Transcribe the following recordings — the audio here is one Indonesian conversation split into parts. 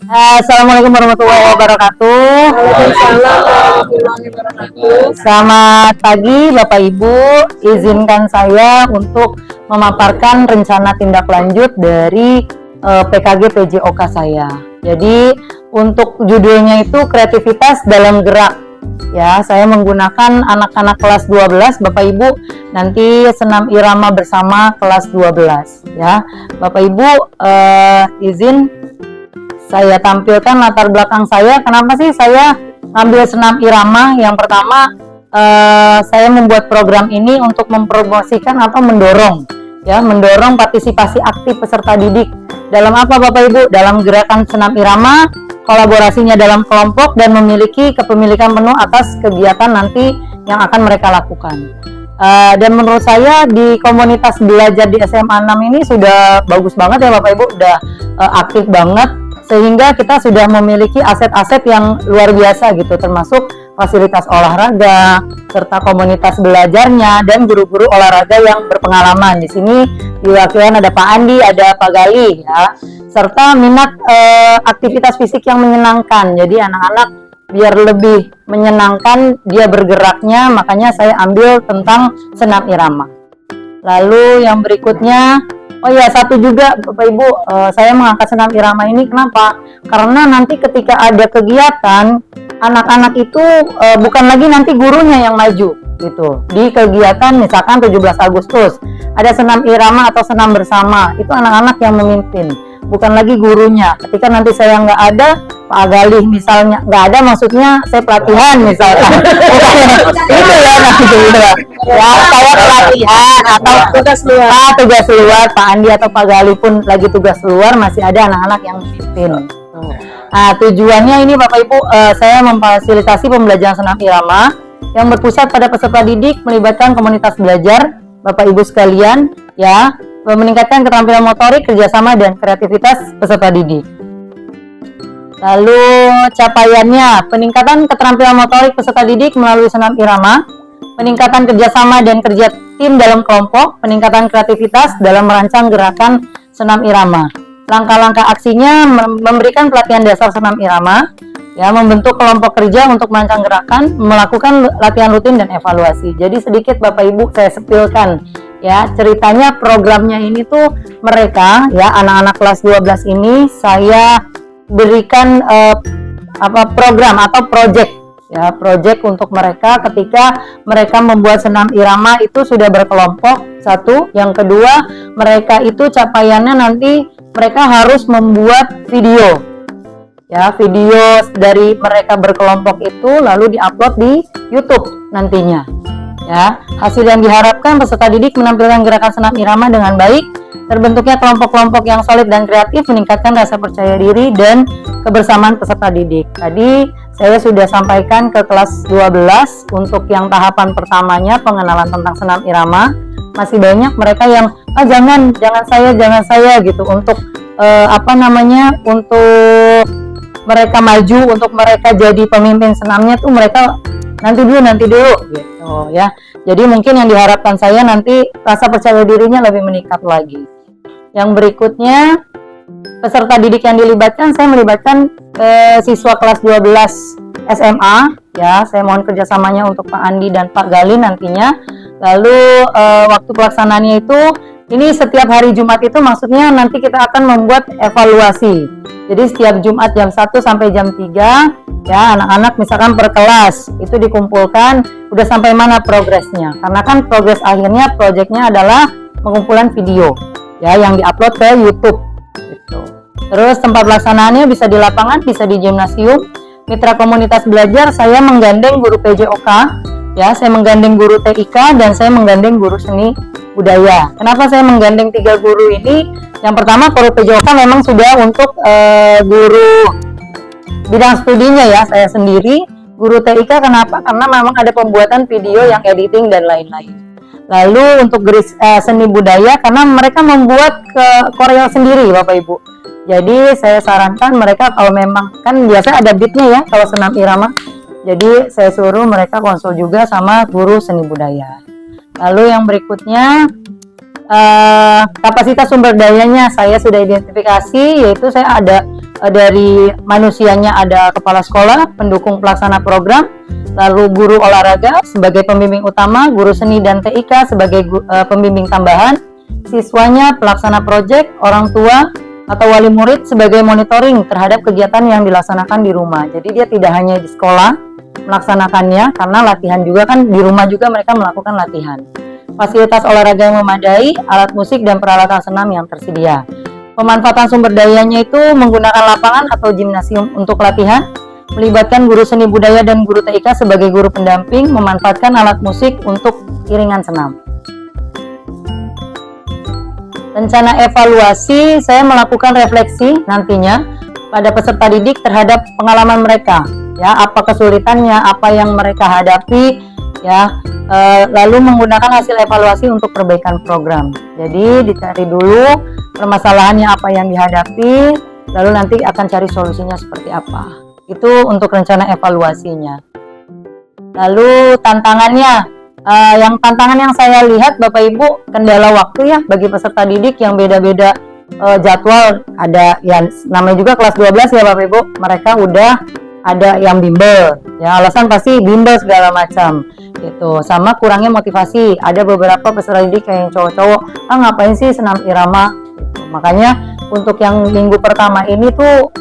Assalamualaikum warahmatullahi wabarakatuh. Waalaikumsalam warahmatullahi wabarakatuh. Selamat pagi Bapak Ibu, izinkan saya untuk memaparkan rencana tindak lanjut dari PKG PJOK saya. Jadi untuk judulnya itu kreativitas dalam gerak. Ya, saya menggunakan anak-anak kelas 12 Bapak Ibu, nanti senam irama bersama kelas 12 ya. Bapak Ibu izin saya tampilkan latar belakang saya. Kenapa sih saya ambil senam irama? Yang pertama, saya membuat program ini untuk mempromosikan atau mendorong partisipasi aktif peserta didik. Dalam apa Bapak Ibu? Dalam gerakan senam irama, kolaborasinya dalam kelompok dan memiliki kepemilikan penuh atas kegiatan nanti yang akan mereka lakukan. Dan menurut saya di komunitas belajar di SMA 6 ini sudah bagus banget ya Bapak Ibu, udah aktif banget, sehingga kita sudah memiliki aset-aset yang luar biasa gitu, termasuk fasilitas olahraga serta komunitas belajarnya dan guru-guru olahraga yang berpengalaman. Di sini diwakilkan ada Pak Andi, ada Pak Gali ya, serta minat aktivitas fisik yang menyenangkan. Jadi anak-anak biar lebih menyenangkan dia bergeraknya, makanya saya ambil tentang senam irama. Lalu yang berikutnya, oh ya, satu juga Bapak Ibu, saya mengangkat senam irama ini kenapa? Karena nanti ketika ada kegiatan, anak-anak itu bukan lagi nanti gurunya yang maju gitu. Di kegiatan misalkan 17 Agustus, ada senam irama atau senam bersama, itu anak-anak yang memimpin, bukan lagi gurunya. Ketika nanti saya nggak ada, Pak Galih misalnya nggak ada, maksudnya saya pelatihan misalkan. Itu ya nanti ya, saya pelatihan atau tugas luar, Pak Andi atau Pak Gali pun lagi tugas luar, masih ada anak-anak yang memimpin. Nah, tujuannya ini Bapak Ibu, saya memfasilitasi pembelajaran senam irama yang berpusat pada peserta didik, melibatkan komunitas belajar Bapak Ibu sekalian ya, meningkatkan keterampilan motorik, kerjasama dan kreativitas peserta didik. Lalu capaiannya, peningkatan keterampilan motorik peserta didik melalui senam irama, peningkatan kerjasama dan kerja tim dalam kelompok, peningkatan kreativitas dalam merancang gerakan senam irama. Langkah-langkah aksinya memberikan pelatihan dasar senam irama, ya, membentuk kelompok kerja untuk merancang gerakan, melakukan latihan rutin dan evaluasi. Jadi sedikit Bapak Ibu saya sepilkan ya, ceritanya programnya ini tuh mereka ya, anak-anak kelas 12 ini saya berikan program atau project ya, project untuk mereka ketika mereka membuat senam irama itu sudah berkelompok. Satu, yang kedua, mereka itu capaiannya nanti mereka harus membuat video ya, video dari mereka berkelompok itu lalu diupload di YouTube nantinya ya. Hasil yang diharapkan, peserta didik menampilkan gerakan senam irama dengan baik, terbentuknya kelompok-kelompok yang solid dan kreatif, meningkatkan rasa percaya diri dan kebersamaan peserta didik. Tadi saya sudah sampaikan ke kelas 12 untuk yang tahapan pertamanya, pengenalan tentang senam irama. Masih banyak mereka yang jangan saya gitu, untuk untuk mereka maju, untuk mereka jadi pemimpin senamnya tuh mereka nanti dulu gitu ya. Jadi mungkin yang diharapkan saya nanti rasa percaya dirinya lebih meningkat lagi. Yang berikutnya, peserta didik yang dilibatkan, saya melibatkan siswa kelas 12 SMA ya. Saya mohon kerjasamanya untuk Pak Andi dan Pak Gali nantinya. Lalu waktu pelaksanaannya itu, ini setiap hari Jumat itu maksudnya nanti kita akan membuat evaluasi. Jadi setiap Jumat jam 1 sampai jam 3 ya, anak-anak misalkan per kelas itu dikumpulkan udah sampai mana progresnya. Karena kan progres akhirnya proyeknya adalah pengumpulan video ya, yang diupload ke YouTube gitu. Terus tempat pelaksanaannya bisa di lapangan, bisa di gimnasium. Mitra komunitas belajar, saya menggandeng guru PJOK ya, saya menggandeng guru TIK dan saya menggandeng guru seni budaya. Kenapa saya menggandeng 3 guru ini? Yang pertama, guru PJOK memang sudah untuk guru bidang studinya ya, saya sendiri. Guru TIK kenapa? Karena memang ada pembuatan video yang editing dan lain-lain. Lalu untuk seni budaya, karena mereka membuat koreo sendiri Bapak Ibu. Jadi saya sarankan mereka, kalau memang kan biasa ada beatnya ya kalau senam irama, jadi saya suruh mereka konsul juga sama guru seni budaya. Lalu yang berikutnya, kapasitas sumber dayanya saya sudah identifikasi, yaitu saya ada dari manusianya ada kepala sekolah, pendukung pelaksana program, lalu guru olahraga sebagai pembimbing utama, guru seni dan TIK sebagai pembimbing tambahan, siswanya pelaksana proyek, orang tua atau wali murid sebagai monitoring terhadap kegiatan yang dilaksanakan di rumah. Jadi dia tidak hanya di sekolah melaksanakannya, karena latihan juga kan di rumah juga mereka melakukan latihan. Fasilitas olahraga yang memadai, alat musik dan peralatan senam yang tersedia. Pemanfaatan sumber dayanya itu menggunakan lapangan atau gimnasium untuk latihan, melibatkan guru seni budaya dan guru TIK sebagai guru pendamping, memanfaatkan alat musik untuk iringan senam. Rencana evaluasi, saya melakukan refleksi nantinya pada peserta didik terhadap pengalaman mereka, ya, apa kesulitannya, apa yang mereka hadapi, ya, lalu menggunakan hasil evaluasi untuk perbaikan program. Jadi dicari dulu permasalahannya apa yang dihadapi, lalu nanti akan cari solusinya seperti apa. Itu untuk rencana evaluasinya. Lalu tantangannya. Tantangan yang saya lihat Bapak Ibu, kendala waktu ya bagi peserta didik yang beda-beda jadwal. Ada yang namanya juga kelas 12 ya Bapak Ibu, mereka udah ada yang bimbel ya, alasan pasti bimbel segala macam gitu. Sama kurangnya motivasi, ada beberapa peserta didik yang cowok-cowok, ngapain sih senam irama gitu. Makanya untuk yang minggu pertama ini tuh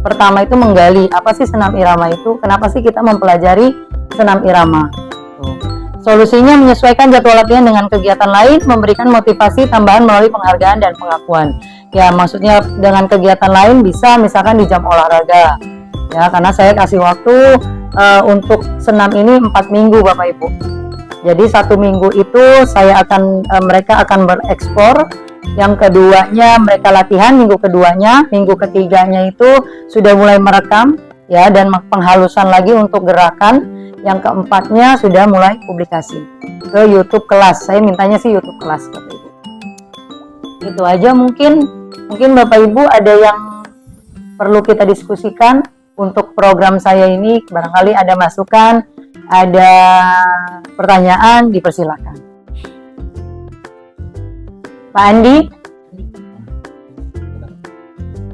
pertama itu menggali apa sih senam irama itu, kenapa sih kita mempelajari senam irama gitu. Solusinya menyesuaikan jadwal latihan dengan kegiatan lain, memberikan motivasi tambahan melalui penghargaan dan pengakuan. Ya, maksudnya dengan kegiatan lain bisa misalkan di jam olahraga. Ya, karena saya kasih waktu untuk senam ini 4 minggu Bapak Ibu. Jadi 1 minggu itu mereka akan bereksplor. Yang keduanya mereka latihan, minggu keduanya, minggu ketiganya itu sudah mulai merekam ya, dan penghalusan lagi untuk gerakan. Yang keempatnya sudah mulai publikasi ke YouTube kelas. Saya mintanya sih YouTube kelas Bapak Ibu. Itu aja mungkin Bapak Ibu ada yang perlu kita diskusikan untuk program saya ini. Barangkali ada masukan, ada pertanyaan, dipersilakan. Pak Andi.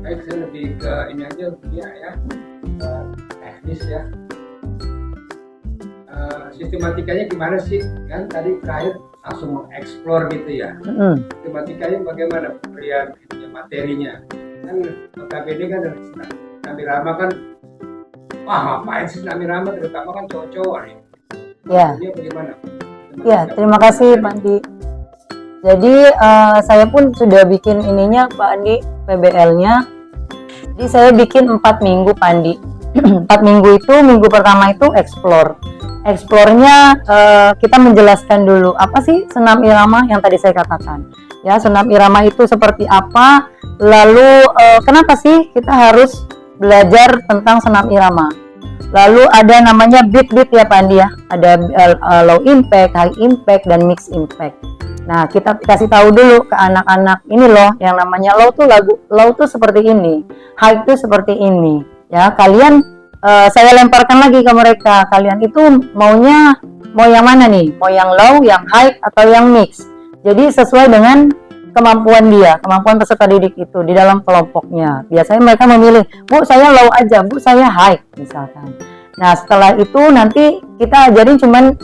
Baik, saya lebih ke ini aja ya, teknis ya. Sistematikanya gimana sih? Kan tadi terakhir langsung mengeksplor gitu ya. Sistematikanya bagaimana pemberian materinya? Kan notabene kan dari senam irama kan, ngapain sih senam irama, terutama kan cowok-cowok nih. Ya. Dia bagaimana? Ya, terima kasih Pak Andi. Jadi saya pun sudah bikin ininya Pak Andi, PBL-nya. Jadi saya bikin 4 minggu Pak Andi. 4 minggu itu, minggu pertama itu explore. Explore-nya kita menjelaskan dulu apa sih senam irama yang tadi saya katakan. Ya, senam irama itu seperti apa? Lalu kenapa sih kita harus belajar tentang senam irama? Lalu ada namanya beat ya Pak Andi ya. Ada low impact, high impact, dan mix impact. Nah, kita kasih tahu dulu ke anak-anak, ini loh yang namanya low tuh seperti ini, high tuh seperti ini. Ya, kalian saya lemparkan lagi ke mereka, kalian itu mau yang mana nih? Mau yang low, yang high, atau yang mix? Jadi sesuai dengan kemampuan peserta didik itu di dalam kelompoknya. Biasanya mereka memilih, Bu saya low aja, Bu saya high misalkan. Nah setelah itu nanti kita ajarin cuman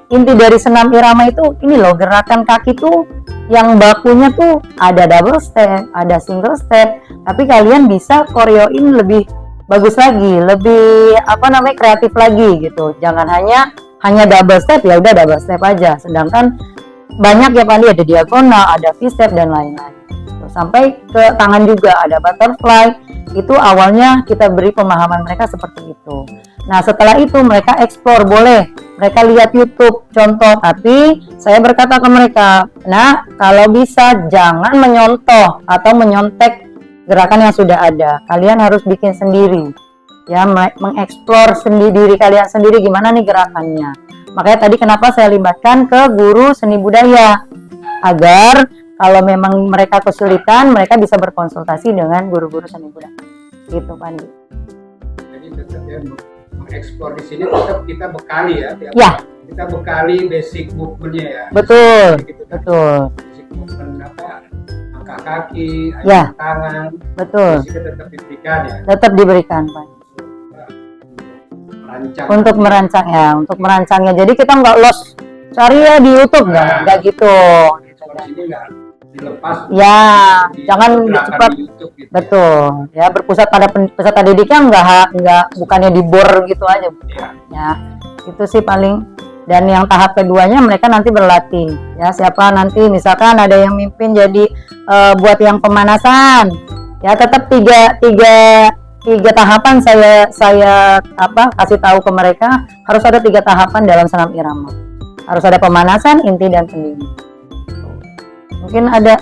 inti dari senam irama itu ini loh, gerakan kaki tuh yang bakunya tuh ada double step, ada single step, tapi kalian bisa koreoin lebih bagus lagi, lebih kreatif lagi gitu. Jangan hanya double step, ya udah double step aja. Sedangkan banyak ya Pak Andi, ada diagonal, ada V-step dan lain-lain. Sampai ke tangan juga ada butterfly. Itu awalnya kita beri pemahaman mereka seperti itu. Nah setelah itu mereka explore, boleh mereka lihat YouTube contoh, tapi saya berkata ke mereka, nah kalau bisa jangan menyontoh atau menyontek gerakan yang sudah ada. Kalian harus bikin sendiri ya, mengeksplor diri kalian sendiri gimana nih gerakannya. Makanya tadi kenapa saya libatkan ke guru seni budaya, agar kalau memang mereka kesulitan, mereka bisa berkonsultasi dengan guru-guru seni budaya. Gitu Pak Andi. Jadi tetap ya, mengeksplor di sini tetap kita bekali ya. Ya. Kita bekali basic movement-nya ya. Betul. Gitu, betul. Basic movement angkat kaki, Ya. angkat tangan, Betul. fisik tetap diberikan ya. Tetap diberikan, Pak. Merancang. Untuk merancangnya. Jadi kita nggak los cari ya di YouTube, nggak gitu. Di sini nggak dilepas. Ya, jangan gerakan cepat. di YouTube gitu. Betul. Ya, berpusat pada peserta didiknya nggak bukannya dibor gitu aja. Ya. Ya, itu sih paling. Dan yang tahap keduanya mereka nanti berlatih. Ya, siapa nanti misalkan ada yang mimpin jadi buat yang pemanasan. Ya, tetap tiga tahapan saya kasih tahu ke mereka, harus ada 3 tahapan dalam senam irama. Harus ada pemanasan, inti dan pendingin. Mungkin ada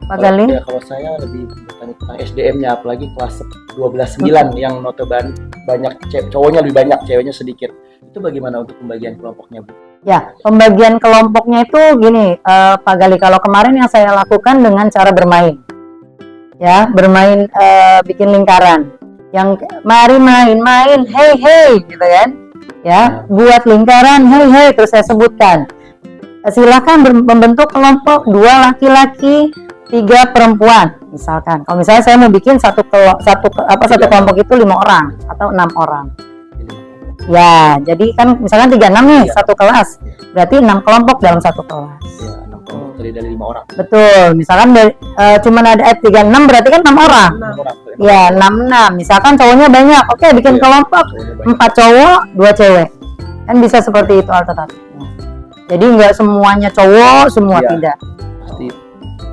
Pak Galing? Ya, kalau saya lebih bertanya tentang SDM-nya, apalagi kelas 12-9 yang notabene banyak cowoknya lebih banyak, ceweknya sedikit. Itu bagaimana untuk pembagian kelompoknya, Bu? Ya, pembagian kelompoknya itu gini, Pak Gali, kalau kemarin yang saya lakukan dengan cara bermain. Ya, bermain bikin lingkaran. Yang mari main-main, hey gitu kan. Ya, buat lingkaran, hey terus saya sebutkan. Silakan membentuk kelompok 2 laki-laki, 3 perempuan. Misalkan, kalau misalnya saya mau bikin satu kelompok itu 5 orang atau 6 orang. Ya, jadi kan misalkan 36 nih, satu kelas. Berarti 6 kelompok dalam satu kelas. Ya, 6 kelompok terdiri dari 5 orang. Betul. Misalkan cuman ada 36 berarti kan 6 orang. 6 orang. Ya, 6. Misalkan cowoknya banyak. Oke, bikin Iya, kelompok cowoknya banyak. 4 cowok, 2 cewek. Kan bisa seperti itu alternatifnya. Jadi nggak semuanya cowok, semua Iya. tidak. Pasti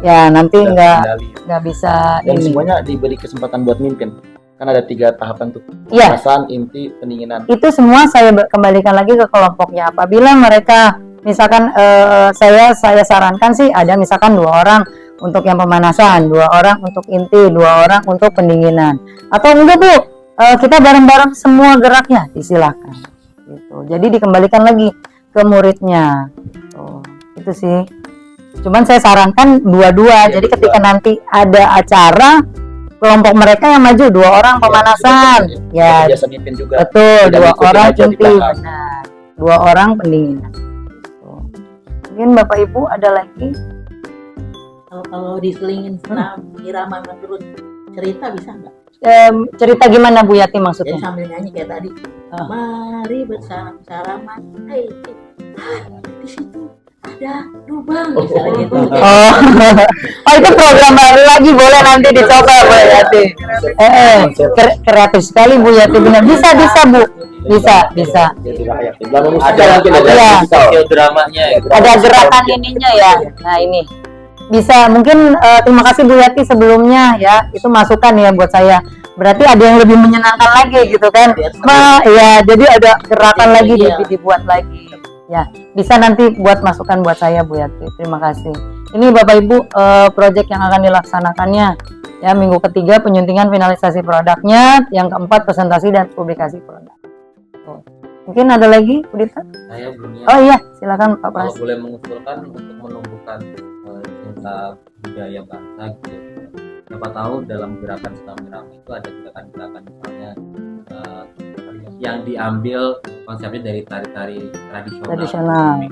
Ya, nanti dan nggak kendali. bisa Dan ini. semuanya diberi kesempatan buat mimpin. Kan ada 3 tahapan tuh. Iya. Pemanasan, inti, pendinginan. Itu semua saya kembalikan lagi ke kelompoknya. Apabila mereka misalkan saya sarankan sih ada misalkan 2 orang untuk yang pemanasan, 2 orang untuk inti, 2 orang untuk pendinginan. Atau enggak Bu, kita bareng-bareng semua geraknya, disilahkan. Gitu. Jadi dikembalikan lagi ke muridnya. Tuh, itu sih. Cuman saya sarankan dua-dua. Jadi ketika nanti ada acara, kelompok mereka yang maju 2 orang pemanasan. Ya, biasa mimpin juga. betul, Tidak 2 ngikutin orang aja di inti, belakang. benar. 2 orang pendinginan. Tuh. Mungkin Bapak Ibu ada lagi? Kalau diselingin senam irama menurut cerita bisa nggak? Cerita gimana Bu Yati Jadi maksudnya? sambil nyanyi kayak tadi. Mari bersama-sama. Hey, di situ ada lubang misalnya gitu. Oh, oh itu program baru lagi, boleh nanti dicoba Bu Yati. Kreatif sekali Bu Yati, benar. Bisa Bu, bisa. Jadi rakyat. Belum musik Ada mungkin ada Iya. musical. dramanya ya. Ada gerakan ininya ya. Nah ini bisa mungkin terima kasih Bu Yati sebelumnya ya, itu masukan ya buat saya. Berarti ada yang lebih menyenangkan lagi gitu kan. Ya jadi ada gerakan lagi dibuat lagi. Ya, bisa nanti buat masukan buat saya Bu Yati. Terima kasih. Ini Bapak Ibu proyek yang akan dilaksanakannya. Ya, minggu ketiga penyuntingan finalisasi produknya, yang keempat presentasi dan publikasi produk. Tuh. Mungkin ada lagi, Bu Dita? Saya belumnya. Oh iya, silakan Pak Kalau Pras. boleh mengusulkan untuk menumbuhkan cinta budaya bangsa gitu. Siapa tahu dalam gerakan senam irama itu ada gerakan-gerakan misalnya yang diambil konsepnya dari tari-tari Tradisional.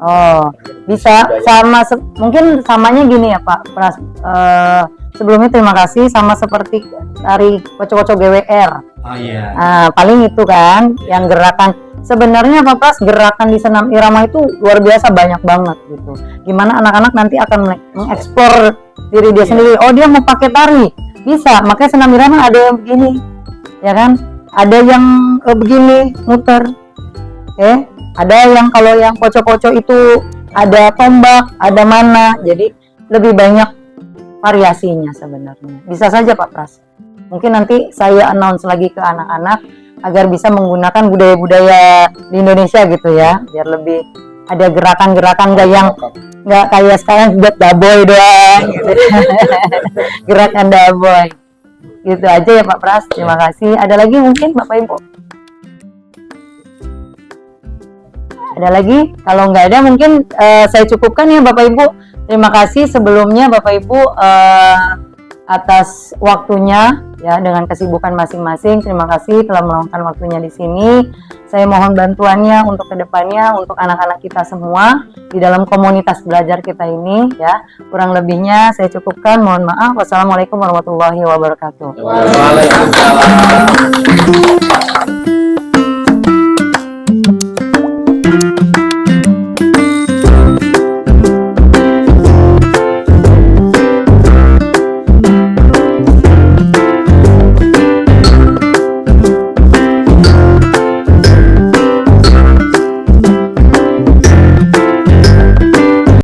Oh, bisa sama mungkin samanya gini ya Pak Pras. Sebelumnya terima kasih, sama seperti tari kocok-kocok GWR. Oh iya. Nah, paling itu kan yang gerakan. Sebenarnya Pak Pras, gerakan di senam irama itu luar biasa banyak banget gitu. Gimana anak-anak nanti akan mengeksplor diri dia sendiri. Oh, dia mau pakai tari, bisa. Makanya senam irama ada yang begini, ya kan? Ada yang begini muter, ada yang kalau yang kocok-kocok itu ada tombak, ada mana. Jadi lebih banyak variasinya sebenarnya. Bisa saja Pak Pras. Mungkin nanti saya announce lagi ke anak-anak agar bisa menggunakan budaya-budaya di Indonesia gitu ya, biar lebih ada gerakan-gerakan nggak kayak sekarang buat daboy doang gitu. Gerakan daboy gitu aja ya Pak Pras. Terima kasih. Ada lagi mungkin Bapak Ibu? Ada lagi? Kalau nggak ada mungkin saya cukupkan ya Bapak Ibu. Terima kasih sebelumnya Bapak Ibu. atas waktunya ya, dengan kesibukan masing-masing. Terima kasih telah meluangkan waktunya di sini. Saya mohon bantuannya untuk kedepannya untuk anak-anak kita semua di dalam komunitas belajar kita ini ya. Kurang lebihnya saya cukupkan. Mohon maaf. Wassalamualaikum warahmatullahi wabarakatuh. Waalaikumsalam.